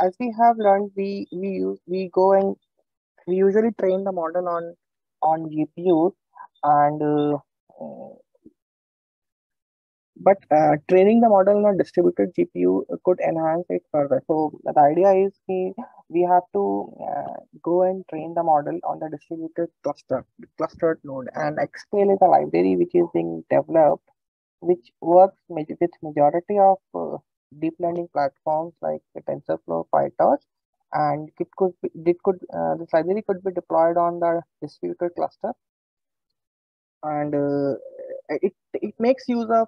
as we have learned, we usually train the model on GPUs, and but training the model on a distributed GPU could enhance it further. So the idea is we have to go and train the model on the distributed clustered node, and Xscale is a library which is being developed, which works with majority of deep learning platforms like TensorFlow, PyTorch, and this library could be deployed on the distributed cluster, and it makes use of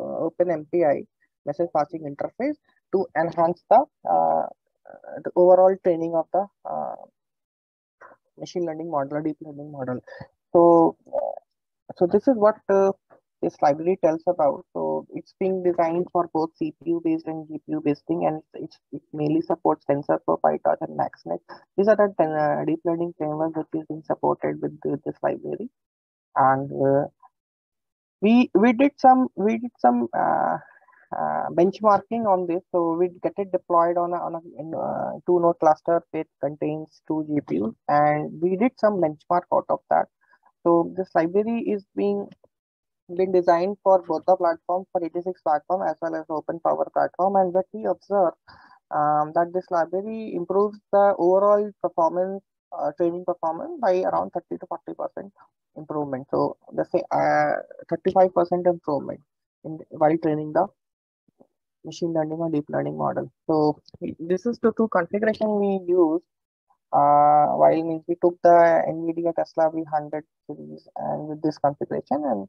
OpenMPI message passing interface to enhance the overall training of the machine learning model or deep learning model. So this is what this library tells about. So it's being designed for both CPU based and GPU based thing, and it mainly supports TensorFlow, PyTorch, and MaxNet. These are the deep learning frameworks which is being supported with this library, and we did some benchmarking on this. So we get it deployed on a two node cluster which contains two GPUs, and we did some benchmark out of that. So this library is been designed for both the platforms, for 86 platform as well as open power platform, and what we observe that this library improves the overall performance, training performance by around 30 to 40% improvement. So let's say 35% improvement while training the machine learning or deep learning model. So this is the two configuration we use. While means we took the NVIDIA Tesla V100 series and with this configuration,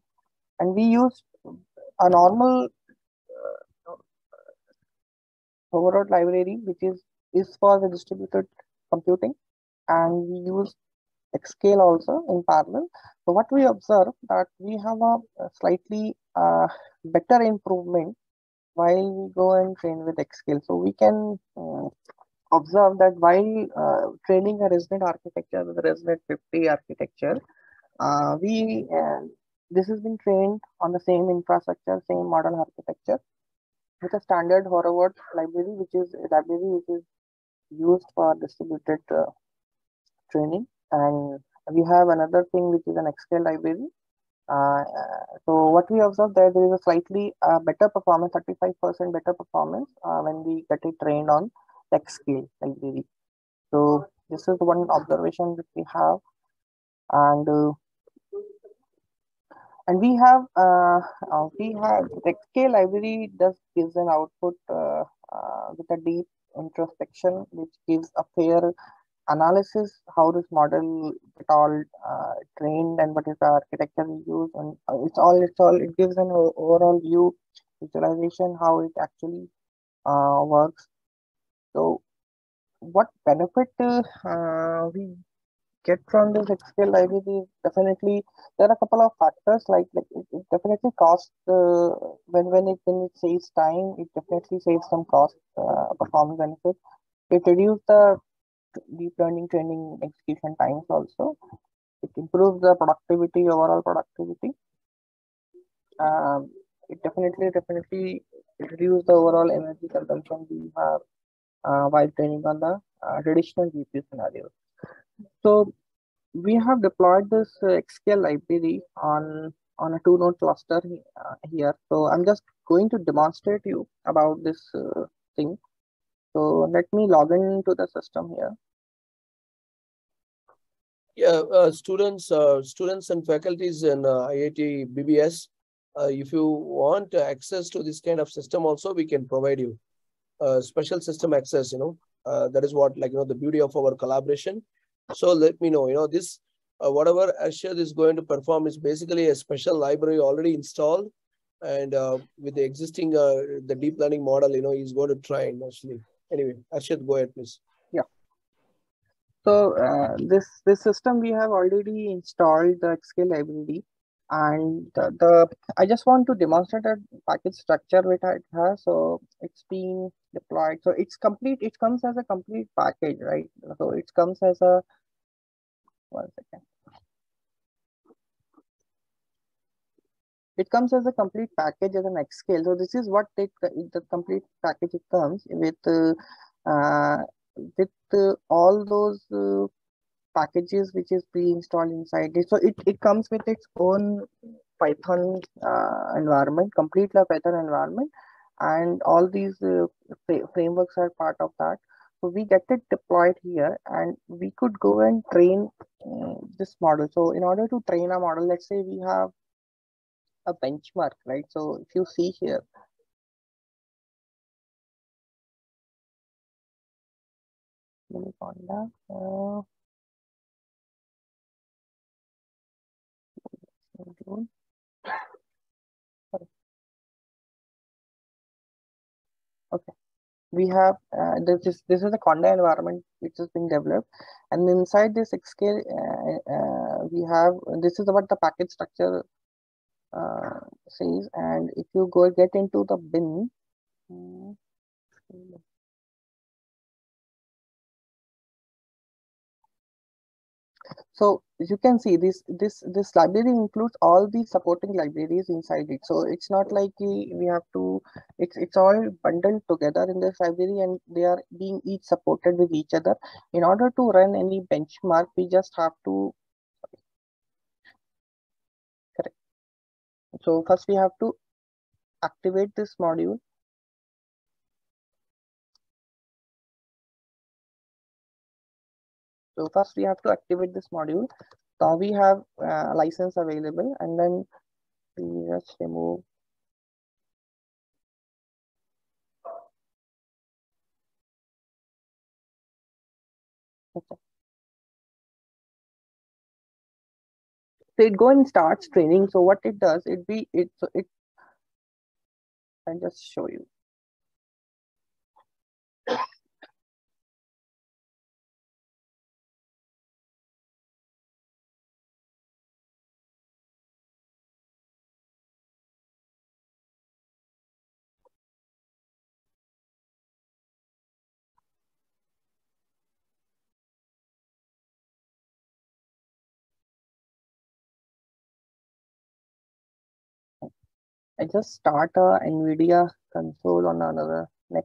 and we used a normal override library which is for the distributed computing, and we use Xscale also in parallel. So what we observe that we have a slightly better improvement while we go and train with Xscale. So we can observe that while training a ResNet architecture with the ResNet 50 architecture, this has been trained on the same infrastructure, same model architecture with a standard Horowitz library, which is used for distributed training. And we have another thing which is an Xscale library. So what we observed there is a slightly better performance, 35% better performance when we get it trained on Xscale library. So this is one observation that we have, and we have the Xscale library does gives an output with a deep introspection, which gives a fair analysis how this model at all trained and what is the architecture we use, and it gives an overall view visualization how it actually works. So what benefit we get from this Xscale library? Definitely there are a couple of factors like it definitely costs when it saves time, it definitely saves some cost, performance benefits. It reduces the deep learning training execution times also. It improves the overall productivity. It definitely reduces the overall energy consumption we have while training on the traditional GPU scenario. So we have deployed this Xscale library on a two node cluster here. So I'm just going to demonstrate you about this thing. So let me log into the system here. Yeah, students and faculties in IIT BBS, if you want access to this kind of system also, we can provide you special system access, that is what, the beauty of our collaboration. So let me know, this, whatever Arshad is going to perform is basically a special library already installed, and with the existing, the deep learning model, he's going to train actually. Anyway, Arshad, go ahead, please. Yeah. So this system we have already installed the Xscale library, and I just want to demonstrate a package structure which it has. So it's being deployed. So it's complete. It comes as a complete package, right? So it comes as a 1 second. It comes as a complete package as an Xscale. So this is what the complete package it comes with. uh, with all those packages which is pre-installed inside it. So it comes with its own Python environment, complete Python environment, and all these frameworks are part of that. So we get it deployed here, and we could go and train this model. So in order to train a model, let's say we have a benchmark, right? So if you see here, let me find that. Okay, we have this is a conda environment which is being developed, and inside this xscale we have, this is what the package structure says. And if you go get into the bin, mm, so you can see this library includes all the supporting libraries inside it. So it's not like we have to, it's all bundled together in this library, and they are being each supported with each other. In order to run any benchmark, we just have to correct. So first we have to activate this module. So first we have to activate this module. Now we have license available, and then we just remove. Okay. So it go and starts training. So what it does, I'll just show you. I just start a NVIDIA console on another neck.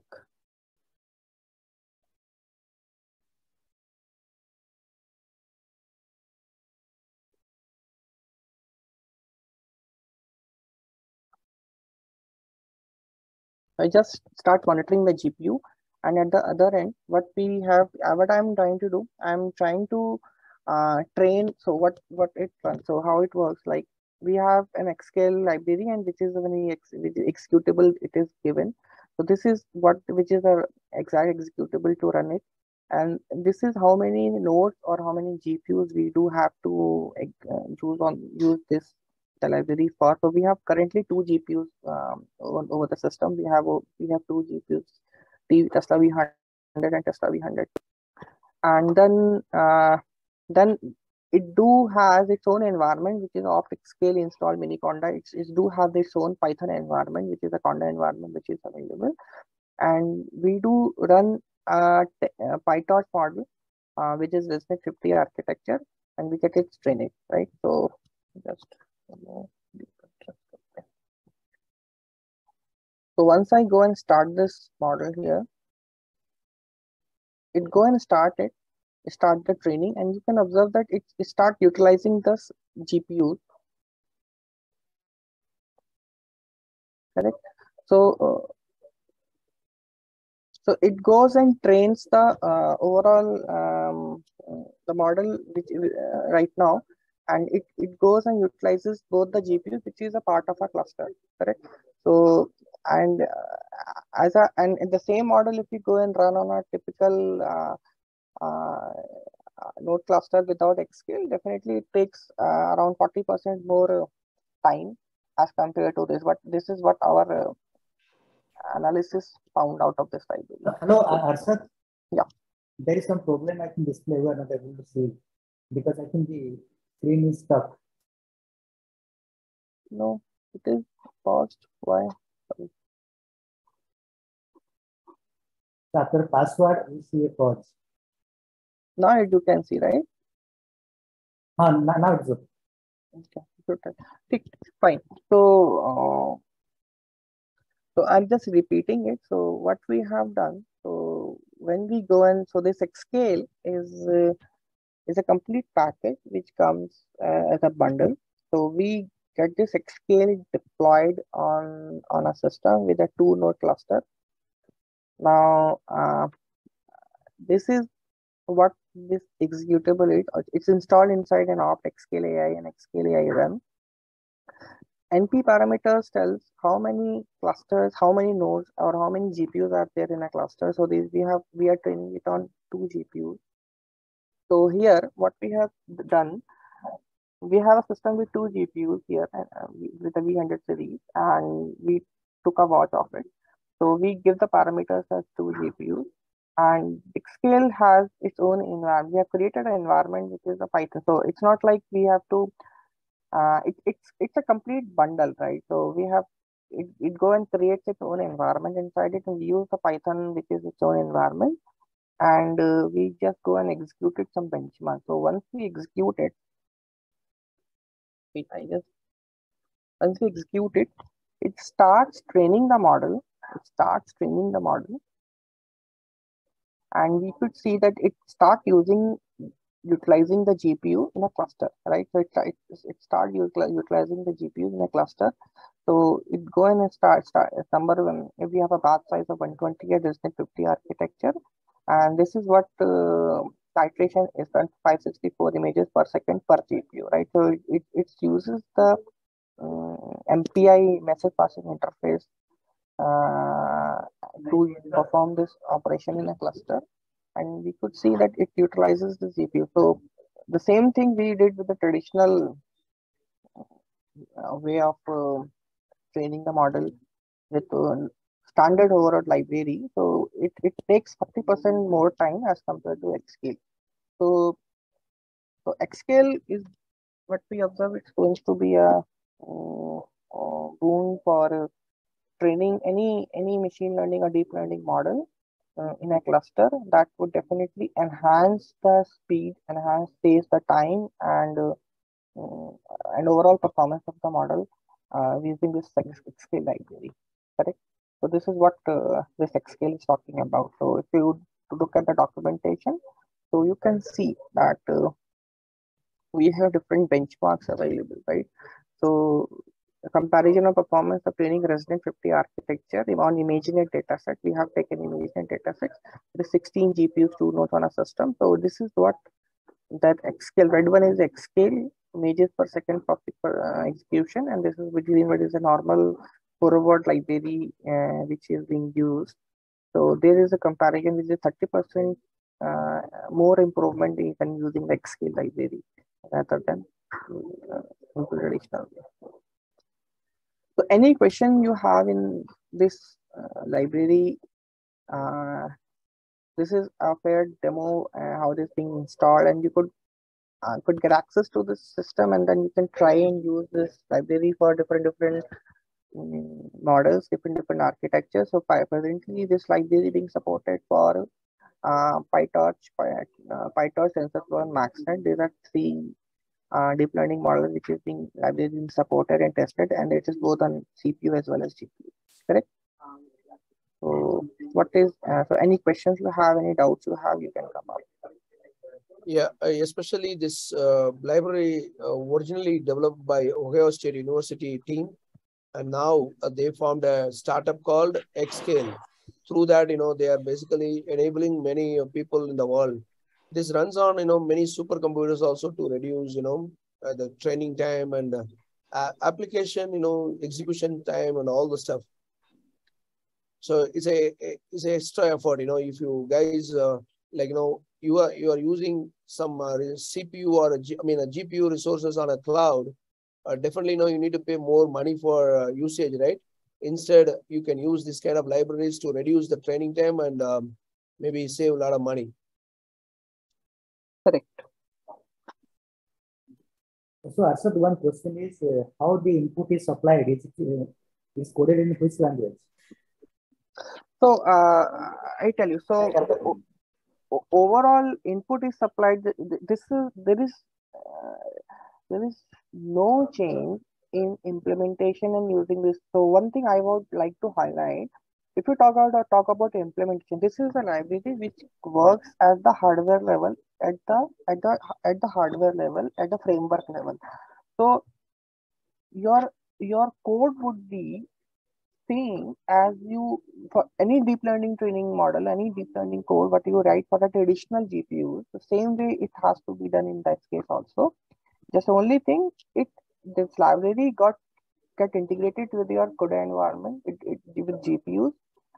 I just start monitoring the GPU, and at the other end, what we have, what I'm trying to do, I'm trying to train. So what it runs, so how it works, like we have an xscale library, and which is when which is executable, it is given. So this is what, which is the exact executable to run it, and this is how many nodes or how many GPUs we do have to use this the library for. So we have currently two GPUs over the system. We have two GPUs, the Tesla V100 and Tesla V100, and then it do has its own environment which is of scale install mini conda. It do have its own Python environment which is a conda environment which is available, and we do run PyTorch model which is ResNet 50 architecture, and we get its training, right? So just so once I go and start this model here, it go and start the training, and you can observe that it start utilizing this GPU, correct? So so it goes and trains the overall the model which right now, and it goes and utilizes both the GPUs, which is a part of a cluster, correct? So and and in the same model, if you go and run on a typical uh, node cluster without xscale, definitely it takes around 40% more time as compared to this. But this is what our analysis found out of this library. Hello, Arshad. Yeah. There is some problem I think display we are not able to see because I think the screen is stuck. No, it is paused. Why? Sorry. So after password, we see a pause. Now you can see, right? Now it's okay. Okay, fine. So I'm just repeating it. So what we have done, so when we go and so this Xscale is a complete package which comes as a bundle. So we get this Xscale deployed on a system with a 2-node cluster. Now, this is what this executable is. It's installed inside an opt Xscale AI and Xscale AI run. NP parameters tells how many clusters, how many nodes, or how many GPUs are there in a cluster. So these we are training it on 2 GPUs. So here, what we have done, we have a system with 2 GPUs here with the V100 series, and we took a watch of it. So we give the parameters as 2 GPUs, and Xscale has its own environment. We have created an environment which is a Python. So it's not like we have to. It's a complete bundle, right? So we have it go and creates its own environment inside it, and we use the Python, which is its own environment, and we just go and execute it some benchmark. So once we execute it, once we execute it, it starts training the model. It starts training the model, and we could see that it start utilizing the GPU in a cluster, right? So it start utilizing the GPU in a cluster. So it go and start number one. If we have a batch size of 120 at Disney 50 architecture, and this is what iteration is done 564 images per second per GPU, right? So it uses the MPI message passing interface to perform this operation in a cluster, and we could see that it utilizes the GPU. So the same thing we did with the traditional way of training the model with standard override library. So it takes 40% more time as compared to Xscale. So Xscale is what we observe. It's going to be a boon for training any machine learning or deep learning model in a cluster. That would definitely enhance the speed, saves the time, and overall performance of the model using this Xscale library. Correct. So this is what this Xscale is talking about. So if you look at the documentation, so you can see that we have different benchmarks available, right? So a comparison of performance of training resident 50 architecture on ImageNet dataset. We have taken ImageNet datasets. The 16 GPUs, 2 nodes on a system. So this is what that Xscale. Red one is Xscale images per second per execution, and this is green one is a normal forward library which is being used. So there is a comparison with the 30% more improvement even using the Xscale library rather than traditional. So any question you have in this library, this is a fair demo how it is being installed, and you could get access to this system, and then you can try and use this library for different models, different architectures. So presently, this library being supported for PyTorch, TensorFlow, and MaxNet. These are 3 deep learning models which is being library being supported and tested, and it is both on CPU as well as GPU. Correct. So what is so any questions you have, any doubts you have, you can come up. Yeah, especially this library originally developed by Ohio State University team, and now they formed a startup called Xscale. Through that, they are basically enabling many people in the world. This runs on, many supercomputers also to reduce, the training time and application, execution time and all the stuff. So it's a extra effort, if you guys like, you are using some CPU or a GPU resources on a cloud, definitely, you need to pay more money for usage, right? Instead, you can use this kind of libraries to reduce the training time and maybe save a lot of money. Correct. So, Arshad, one question is how the input is supplied? Is coded in which language? So I tell you. So overall input is supplied. There is no change in implementation and using this. So one thing I would like to highlight if you talk about implementation, this is a library which works at the hardware level, at the hardware level, at the framework level. So your code would be same as you for any deep learning training model, any deep learning code, what you write for the traditional GPUs, the same way it has to be done in that case also. Just only thing, it this library get integrated with your CUDA environment with GPUs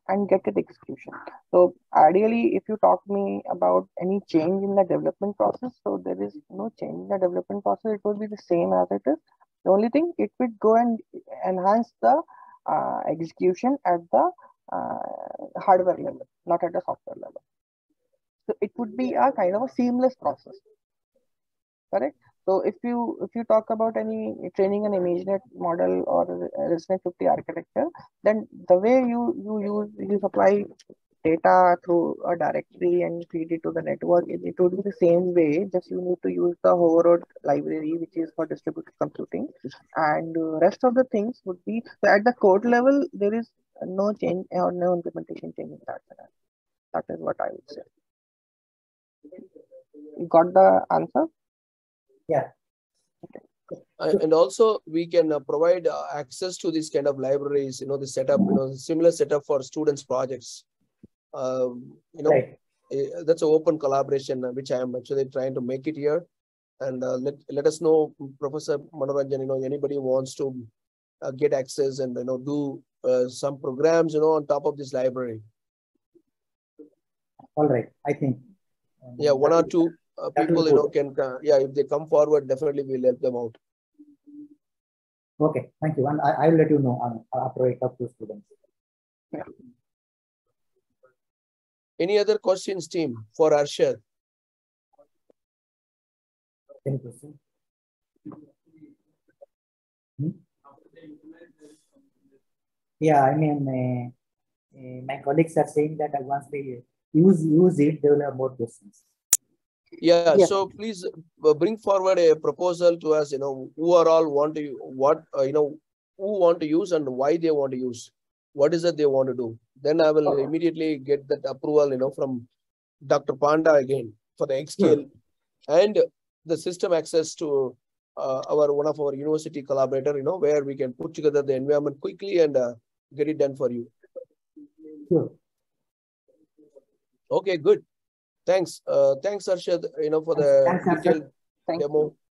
and get it execution. So ideally, if you talk me about any change in the development process, so there is no change in the development process. It will be the same as it is. The only thing, it will go and enhance the execution at the hardware level, not at the software level. So it would be a kind of a seamless process, correct? So if you talk about any training an ImageNet model or ResNet 50 architecture, then the way you supply data through a directory and feed it to the network, it would be the same way. Just you need to use the overall library, which is for distributed computing, and rest of the things would be, so at the code level there is no change or no implementation change in that scenario. That is what I would say. You got the answer? Yeah. And also we can provide access to these kind of libraries, the setup, similar setup for students projects. Right. That's an open collaboration, which I am actually trying to make it here. And let us know, Professor Manoranjan, anybody wants to get access and, do some programs, on top of this library. All right. I think. Yeah, one or two people, can, if they come forward, definitely we'll help them out. Okay, thank you. And I will let you know after I talk to students. Yeah. Any other questions, team, for Arshad? Any question? Yeah, I mean, my colleagues are saying that once they use it, they will have more questions. Yeah, Yes. so please bring forward a proposal to us, who are all want to, who want to use and why they want to use. What is it they want to do? Then I will immediately get that approval, from Dr. Panda again for the XScale and the system access to one of our university collaborator, where we can put together the environment quickly and get it done for you. Sure. Okay, good. Thanks. Thanks, Arshad, for the detailed demo.